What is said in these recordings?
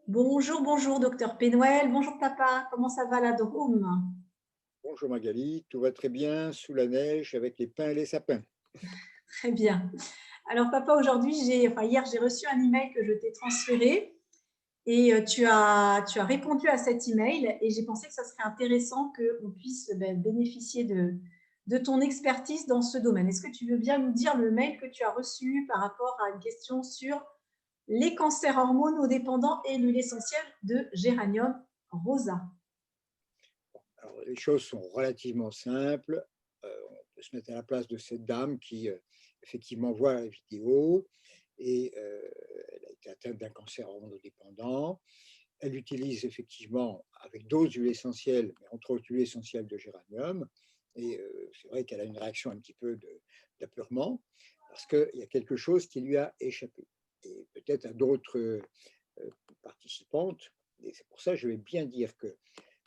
Bonjour, bonjour, docteur Pénoël. Bonjour, papa. Comment ça va, la Drôme? Bonjour Magali, tout va très bien sous la neige avec les pins et les sapins. Très bien. Alors, papa, aujourd'hui, hier, j'ai reçu un email que je t'ai transféré et tu as répondu à cet email et j'ai pensé que ça serait intéressant qu'on puisse bénéficier de ton expertise dans ce domaine. Est-ce que tu veux bien nous dire le mail que tu as reçu par rapport à une question sur les cancers hormonodépendants et l'huile essentielle de géranium rosa? Alors, les choses sont relativement simples. On peut se mettre à la place de cette dame qui effectivement voit la vidéo et elle a été atteinte d'un cancer hormonodépendant. Elle utilise effectivement avec d'autres huiles essentielles, mais entre autres l'huile essentielle de géranium. Et c'est vrai qu'elle a une réaction un petit peu d'apeurement parce qu'il y a quelque chose qui lui a échappé. Et peut-être à d'autres participantes. Et c'est pour ça que je vais bien dire que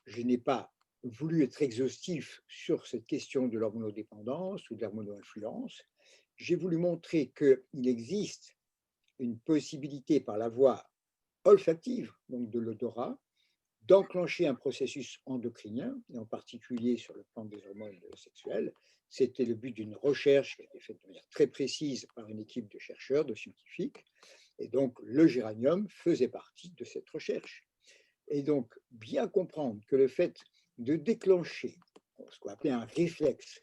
je n'ai pas voulu être exhaustif sur cette question de l'hormonodépendance ou de l'hormonoinfluence. J'ai voulu montrer qu'il existe une possibilité par la voie olfactive, donc de l'odorat, d'enclencher un processus endocrinien, et en particulier sur le plan des hormones sexuelles. C'était le but d'une recherche qui a été faite de manière très précise par une équipe de chercheurs, de scientifiques, et donc le géranium faisait partie de cette recherche. Et donc, bien comprendre que le fait de déclencher ce qu'on appelait un réflexe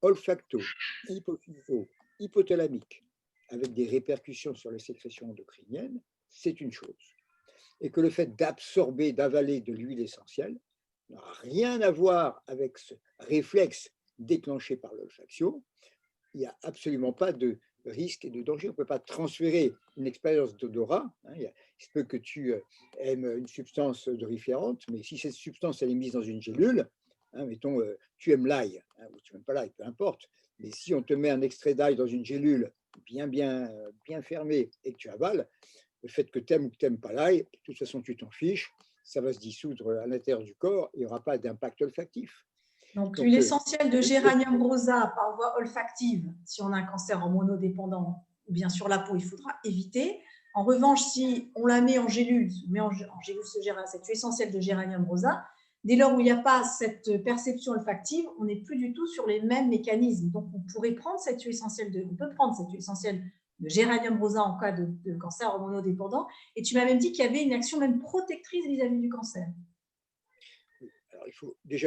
olfacto-hypophyso-hypothalamique avec des répercussions sur les sécrétions endocriniennes, c'est une chose. Et que le fait d'absorber, d'avaler de l'huile essentielle n'a rien à voir avec ce réflexe déclenché par l'olfaction. Il n'y a absolument pas de risque et de danger. On ne peut pas transférer une expérience d'odorat. Il se peut que tu aimes une substance odoriférante, mais si cette substance elle est mise dans une gélule, mettons, tu aimes l'ail, ou tu n'aimes pas l'ail, peu importe, mais si on te met un extrait d'ail dans une gélule bien fermée et que tu avales, le fait que tu aimes ou que tu n'aimes pas l'ail, de toute façon, tu t'en fiches, ça va se dissoudre à l'intérieur du corps et il n'y aura pas d'impact olfactif. Donc, l'huile Donc, essentielle de géranium rosa par voie olfactive, si on a un cancer hormonodépendant ou bien sur la peau, il faudra éviter. En revanche, si on la met en gélule, cette huile essentielle de géranium rosa, dès lors où il n'y a pas cette perception olfactive, on n'est plus du tout sur les mêmes mécanismes. Donc, on peut prendre cette huile essentielle de géranium rosa en cas de cancer hormonodépendant. Et tu m'as même dit qu'il y avait une action même protectrice vis-à-vis du cancer. alors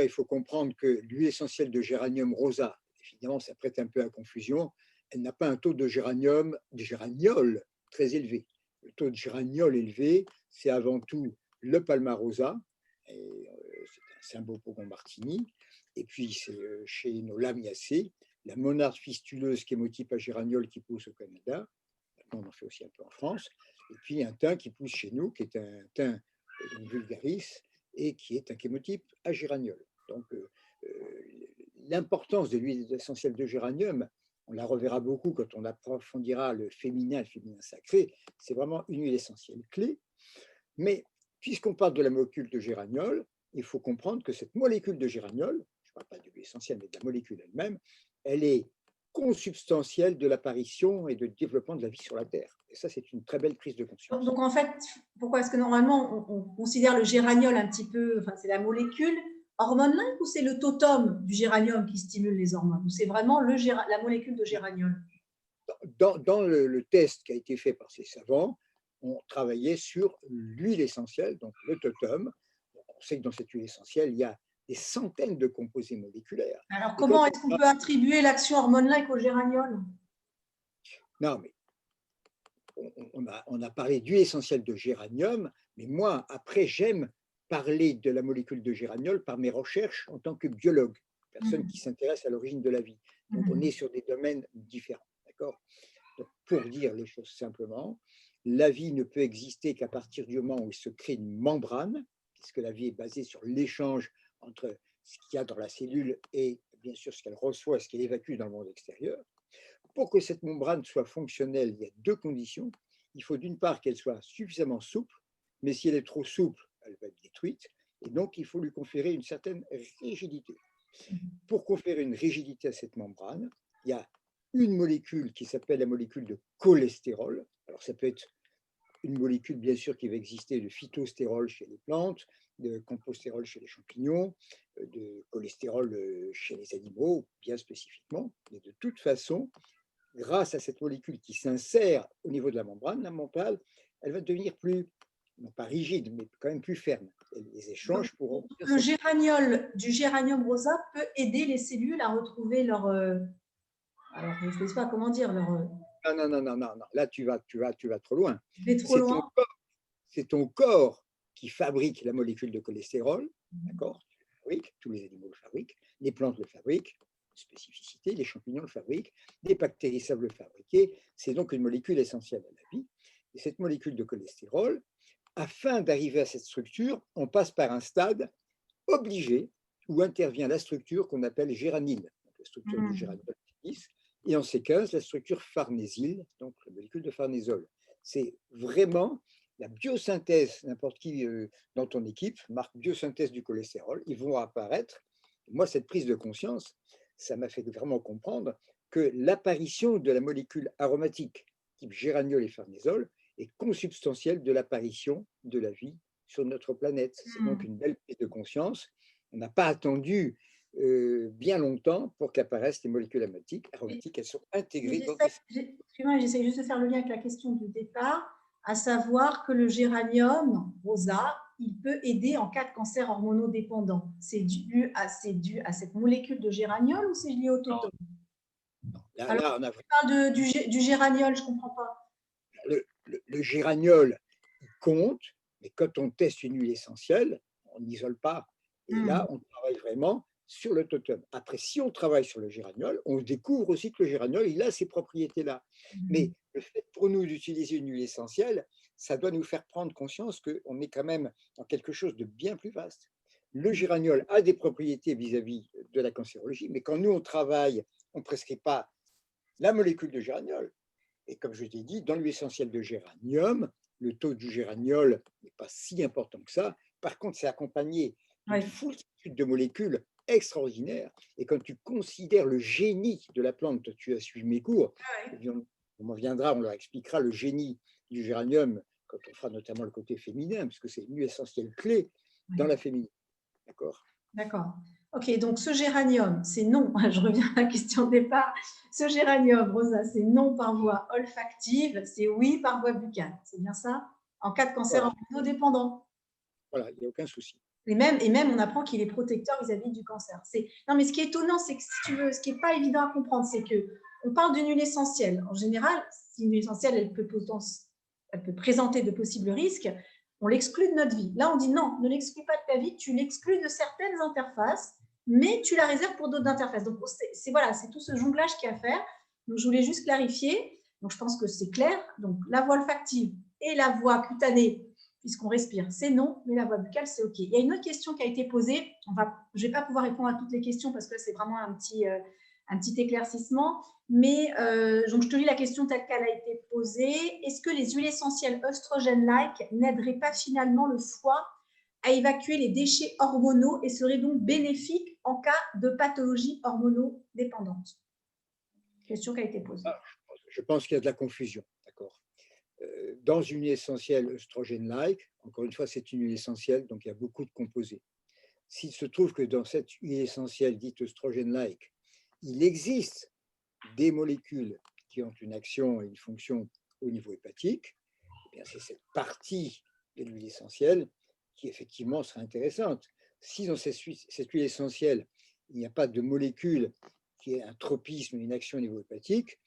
il faut comprendre que l'huile essentielle de géranium rosa, évidemment, ça prête un peu à confusion, elle n'a pas un taux de géraniol très élevé. Le taux de géraniol élevé, c'est avant tout le palmarosa, c'est un Symbopogon martini, et puis c'est chez nos lamiacées, la monarde fistuleuse chémotype à géraniol qui pousse au Canada, maintenant on en fait aussi un peu en France, et puis un thym qui pousse chez nous, qui est un thym vulgaris, et qui est un chémotype à géraniol. Donc, l'importance de l'huile essentielle de géranium, on la reverra beaucoup quand on approfondira le féminin sacré, c'est vraiment une huile essentielle clé. Mais puisqu'on parle de la molécule de géraniol, il faut comprendre que cette molécule de géraniol, je ne parle pas de l'huile essentielle, mais de la molécule elle-même, elle est consubstantielle de l'apparition et du développement de la vie sur la Terre. Et ça, c'est une très belle prise de conscience. Donc, en fait, pourquoi est-ce que normalement on considère le géraniol un petit peu, enfin c'est la molécule hormone-like ou c'est le totum du géranium qui stimule les hormones? Ou c'est vraiment la molécule de géraniol? Dans le test qui a été fait par ces savants, on travaillait sur l'huile essentielle, donc le totum. On sait que dans cette huile essentielle, il y a des centaines de composés moléculaires. Alors Et quand comment on est-ce qu'on parle, peut attribuer l'action hormone-like au géraniol? non, mais on a parlé d'huile essentielle de géranium, mais moi, après, j'aime parler de la molécule de géraniol par mes recherches en tant que biologue, personne qui s'intéresse à l'origine de la vie. Donc, on est sur des domaines différents. D'accord. Donc, pour dire les choses simplement, la vie ne peut exister qu'à partir du moment où il se crée une membrane, puisque la vie est basée sur l'échange entre ce qu'il y a dans la cellule et bien sûr ce qu'elle reçoit, ce qu'elle évacue dans le monde extérieur. Pour que cette membrane soit fonctionnelle, il y a deux conditions. Il faut d'une part qu'elle soit suffisamment souple, mais si elle est trop souple, elle va être détruite. Et donc, il faut lui conférer une certaine rigidité. Pour conférer une rigidité à cette membrane, il y a une molécule qui s'appelle la molécule de cholestérol. Alors, ça peut être une molécule, bien sûr, qui va exister de phytostérol chez les plantes, de compostérol chez les champignons, de cholestérol chez les animaux, bien spécifiquement. Et de toute façon, grâce à cette molécule qui s'insère au niveau de la membrane, elle va devenir plus, non pas rigide, mais quand même plus ferme. Et les échanges pourront. Le géraniol du géranium rosa peut aider les cellules à retrouver leur. Alors, je ne sais pas comment dire, leur. Non. Là, tu vas trop loin. Je vais trop loin. C'est ton corps qui fabrique la molécule de cholestérol, d'accord? Tous les animaux le fabriquent, les plantes le fabriquent, spécificité, les champignons le fabriquent, les bactéries savent le fabriquer. C'est donc une molécule essentielle à la vie. Et cette molécule de cholestérol, afin d'arriver à cette structure, on passe par un stade obligé où intervient la structure qu'on appelle géranyle, la structure du géraniol, et en séquence la structure farnésyle, donc la molécule de farnésol. C'est vraiment la biosynthèse, n'importe qui dans ton équipe marque biosynthèse du cholestérol, ils vont apparaître. Moi, cette prise de conscience, ça m'a fait vraiment comprendre que l'apparition de la molécule aromatique type géraniol et farnésol est consubstantielle de l'apparition de la vie sur notre planète. C'est donc une belle prise de conscience. On n'a pas attendu bien longtemps pour qu'apparaissent les molécules aromatiques. Elles sont intégrées dans Excuse-moi, j'essaie juste de faire le lien avec la question du départ, à savoir que le géranium rosa, il peut aider en cas de cancer hormonodépendant. C'est dû à cette molécule de géraniol ou c'est lié au totone? Là, on a... Tu parles du géraniol, je ne comprends pas. Le géraniol, il compte, mais quand on teste une huile essentielle, on n'isole pas. Et là, on travaille vraiment sur le totem. Après, si on travaille sur le géraniol, on découvre aussi que le géraniol, il a ces propriétés-là. Mais le fait pour nous d'utiliser une huile essentielle, ça doit nous faire prendre conscience qu'on est quand même dans quelque chose de bien plus vaste. Le géraniol a des propriétés vis-à-vis de la cancérologie, mais quand nous, on travaille, on ne prescrit pas la molécule de géraniol. Et comme je t'ai dit, dans l'huile essentielle de géranium, le taux du géraniol n'est pas si important que ça. Par contre, c'est accompagné d'une foultitude de molécules extraordinaires. Et quand tu considères le génie de la plante, tu as suivi mes cours, on viendra, on leur expliquera le génie du géranium quand on fera notamment le côté féminin, parce que c'est une huile essentielle clé dans la féminine. D'accord ? D'accord. Ok, donc ce géranium, c'est non, je reviens à la question de départ. Ce géranium, Rosa, c'est non par voie olfactive, c'est oui par voie buccale. C'est bien ça? En cas de cancer hormonodépendant. Voilà, il n'y a aucun souci. Et même, on apprend qu'il est protecteur vis-à-vis du cancer. Non, mais ce qui est étonnant, c'est que si tu veux, ce qui n'est pas évident à comprendre, c'est qu'on parle d'une huile essentielle. En général, si une huile essentielle, elle peut présenter de possibles risques, on l'exclut de notre vie. Là, on dit non, ne l'exclus pas de ta vie, tu l'exclus de certaines interfaces, mais tu la réserves pour d'autres interfaces. Donc, c'est tout ce jonglage qu'il y a à faire. Donc, je voulais juste clarifier. Donc, je pense que c'est clair. Donc, la voie olfactive et la voie cutanée, puisqu'on respire, c'est non, mais la voie buccale, c'est OK. Il y a une autre question qui a été posée. Je ne vais pas pouvoir répondre à toutes les questions parce que c'est vraiment un petit éclaircissement. Mais donc, je te lis la question telle qu'elle a été posée. Est-ce que les huiles essentielles œstrogènes-like n'aideraient pas finalement le foie à évacuer les déchets hormonaux et seraient donc bénéfiques en cas de pathologie hormonodépendante? Question qui a été posée. Je pense qu'il y a de la confusion, d'accord. Dans une huile essentielle œstrogène-like, encore une fois, c'est une huile essentielle, donc il y a beaucoup de composés. S'il se trouve que dans cette huile essentielle dite œstrogène-like, il existe des molécules qui ont une action et une fonction au niveau hépatique, eh bien c'est cette partie de l'huile essentielle qui effectivement sera intéressante. Si dans cette huile essentielle, il n'y a pas de molécule qui ait un tropisme, une action au niveau hépatique,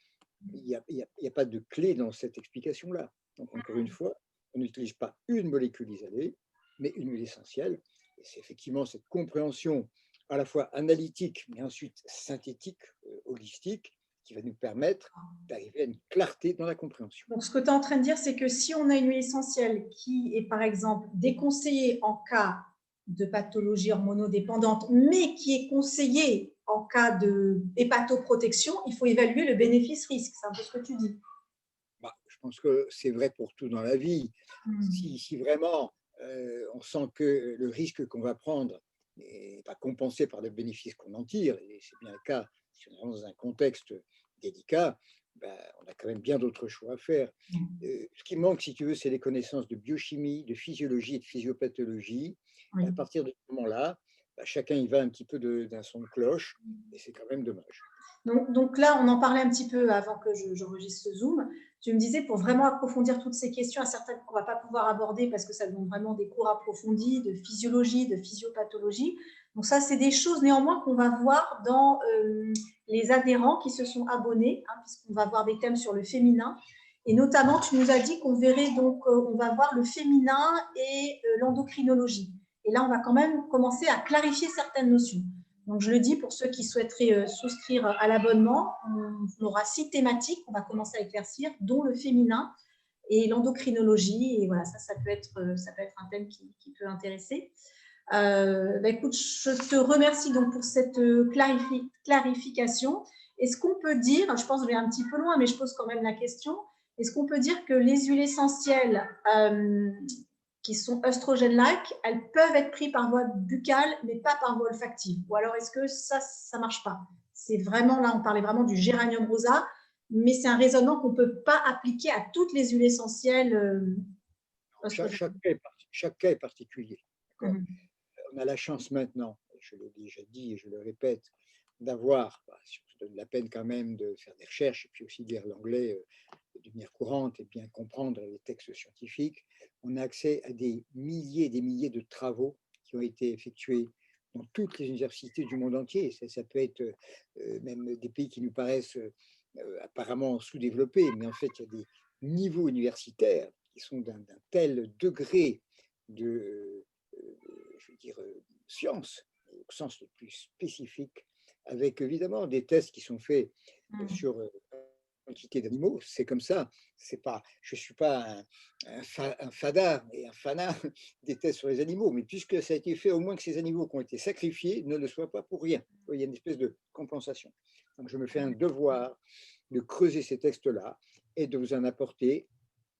il n'y a pas de clé dans cette explication-là. Donc, encore une fois, on n'utilise pas une molécule isolée, mais une huile essentielle. Et c'est effectivement cette compréhension à la fois analytique, mais ensuite synthétique, holistique, qui va nous permettre d'arriver à une clarté dans la compréhension. Donc, ce que tu es en train de dire, c'est que si on a une huile essentielle qui est, par exemple, déconseillée en cas de pathologie hormonodépendante, mais qui est conseillée en cas de hépatoprotection, il faut évaluer le bénéfice-risque. C'est un peu ce que tu dis. Je pense que c'est vrai pour tout dans la vie. Si vraiment on sent que le risque qu'on va prendre n'est pas compensé par le bénéfice qu'on en tire, et c'est bien le cas si on est dans un contexte délicat, ben, on a quand même bien d'autres choix à faire. Ce qui manque, si tu veux, c'est les connaissances de biochimie, de physiologie et de physiopathologie. Et à Oui. partir de ce moment-là, ben, chacun y va un petit peu d'un son de cloche, et c'est quand même dommage. Donc là, on en parlait un petit peu avant que j'enregistre ce Zoom. Tu me disais, pour vraiment approfondir toutes ces questions, à certaines qu'on ne va pas pouvoir aborder parce que ça demande vraiment des cours approfondis de physiologie, de physiopathologie. Donc ça, c'est des choses néanmoins qu'on va voir dans les adhérents qui se sont abonnés, hein, puisqu'on va voir des thèmes sur le féminin. Et notamment, tu nous as dit qu'on verrait donc, on va voir le féminin et l'endocrinologie. Et là, on va quand même commencer à clarifier certaines notions. Donc, je le dis pour ceux qui souhaiteraient souscrire à l'abonnement, on aura 6 thématiques qu'on va commencer à éclaircir, dont le féminin et l'endocrinologie. Et voilà, ça peut être un thème qui peut intéresser. Écoute, je te remercie donc pour cette clarification. Est-ce qu'on peut dire, je pense que je vais un petit peu loin, mais je pose quand même la question, est-ce qu'on peut dire que les huiles essentielles qui sont œstrogènes-like, elles peuvent être prises par voie buccale, mais pas par voie olfactive? Ou alors, est-ce que ça ne marche pas? C'est vraiment, là, on parlait vraiment du géranium rosa, mais c'est un raisonnement qu'on ne peut pas appliquer à toutes les huiles essentielles Chaque cas est particulier. Mm -hmm. On a la chance maintenant, je l'ai déjà dit et je le répète, d'avoir, si on se donne la peine quand même de faire des recherches et puis aussi de lire l'anglais de manière courante et bien comprendre les textes scientifiques, on a accès à des milliers et des milliers de travaux qui ont été effectués dans toutes les universités du monde entier. Ça peut être même des pays qui nous paraissent apparemment sous-développés, mais en fait, il y a des niveaux universitaires qui sont d'un tel degré de, je veux dire, science, au sens le plus spécifique, avec évidemment des tests qui sont faits sur quantité d'animaux. C'est comme ça. C'est pas, je ne suis pas un fadard et un fanat des tests sur les animaux, mais puisque ça a été fait, au moins que ces animaux qui ont été sacrifiés ne le soient pas pour rien. Il y a une espèce de compensation. Donc je me fais un devoir de creuser ces textes-là et de vous en apporter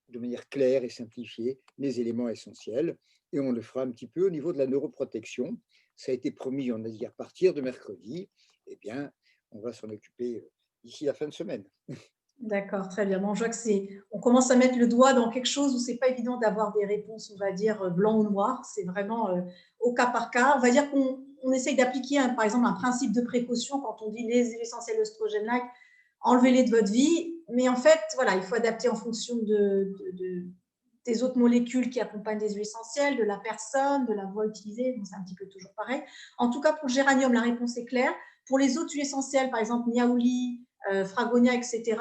de manière claire et simplifiée les éléments essentiels. Et on le fera un petit peu au niveau de la neuroprotection. Ça a été promis, on a dit à partir de mercredi. Eh bien, on va s'en occuper d'ici la fin de semaine. D'accord, très bien. Bon, je vois que on commence à mettre le doigt dans quelque chose où c'est pas évident d'avoir des réponses, on va dire, blanc ou noir. C'est vraiment au cas par cas. On va dire qu'on essaye d'appliquer, par exemple, un principe de précaution quand on dit les essentiels œstrogènes-like, enlevez-les de votre vie. Mais en fait, voilà, il faut adapter en fonction des autres molécules qui accompagnent des huiles essentielles, de la personne, de la voie utilisée. Donc, c'est un petit peu toujours pareil. En tout cas, pour le géranium, la réponse est claire. Pour les autres huiles essentielles, par exemple, niaouli, Fragonia, etc.,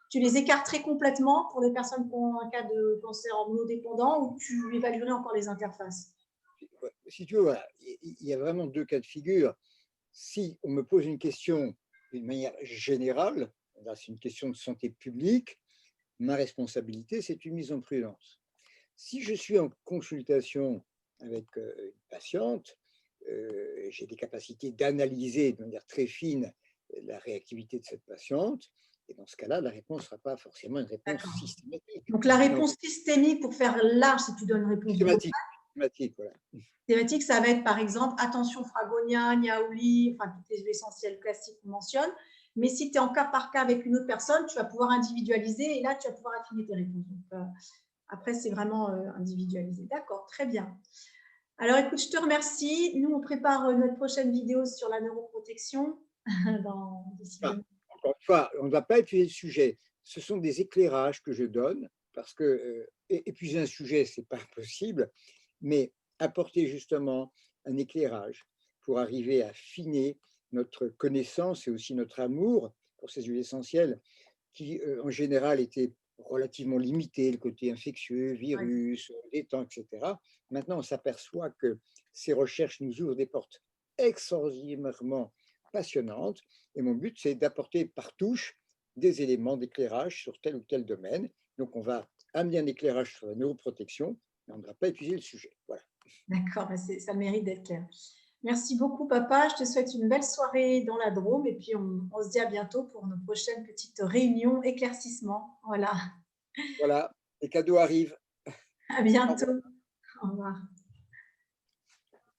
tu les écarterais complètement pour les personnes qui ont un cas de cancer hormonodépendant ou tu évaluerais encore les interfaces? Si tu veux, voilà, il y a vraiment deux cas de figure. Si on me pose une question d'une manière générale, là c'est une question de santé publique, ma responsabilité, c'est une mise en prudence. Si je suis en consultation avec une patiente, j'ai des capacités d'analyser de manière très fine la réactivité de cette patiente, et dans ce cas-là, la réponse ne sera pas forcément une réponse systématique. Donc, la réponse systémique, pour faire large, si tu donnes une réponse systématique, voilà. Thématique, ça va être par exemple, attention, Fragonia, niaouli, enfin toutes les huiles essentielles classiques qu'on mentionne. Mais si tu es en cas par cas avec une autre personne, tu vas pouvoir individualiser et là, tu vas pouvoir affiner tes réponses. Donc, après, c'est vraiment individualisé. D'accord, très bien. Alors, écoute, je te remercie. Nous, on prépare notre prochaine vidéo sur la neuroprotection d'ici demain. Encore une fois, on ne va pas épuiser le sujet. Ce sont des éclairages que je donne parce que épuiser un sujet, ce n'est pas impossible, mais apporter justement un éclairage pour arriver à affiner notre connaissance et aussi notre amour pour ces huiles essentielles qui, en général, étaient relativement limitées, le côté infectieux, virus, les temps, etc. Maintenant, on s'aperçoit que ces recherches nous ouvrent des portes extraordinairement passionnantes. Et mon but, c'est d'apporter par touche des éléments d'éclairage sur tel ou tel domaine. Donc, on va amener un éclairage sur la neuroprotection, mais on ne va pas épuiser le sujet. Voilà. D'accord, ça mérite d'être clair. Merci beaucoup, papa. Je te souhaite une belle soirée dans la Drôme et puis on se dit à bientôt pour nos prochaines petites réunions éclaircissement. Voilà. Voilà, les cadeaux arrivent. À bientôt. Au revoir.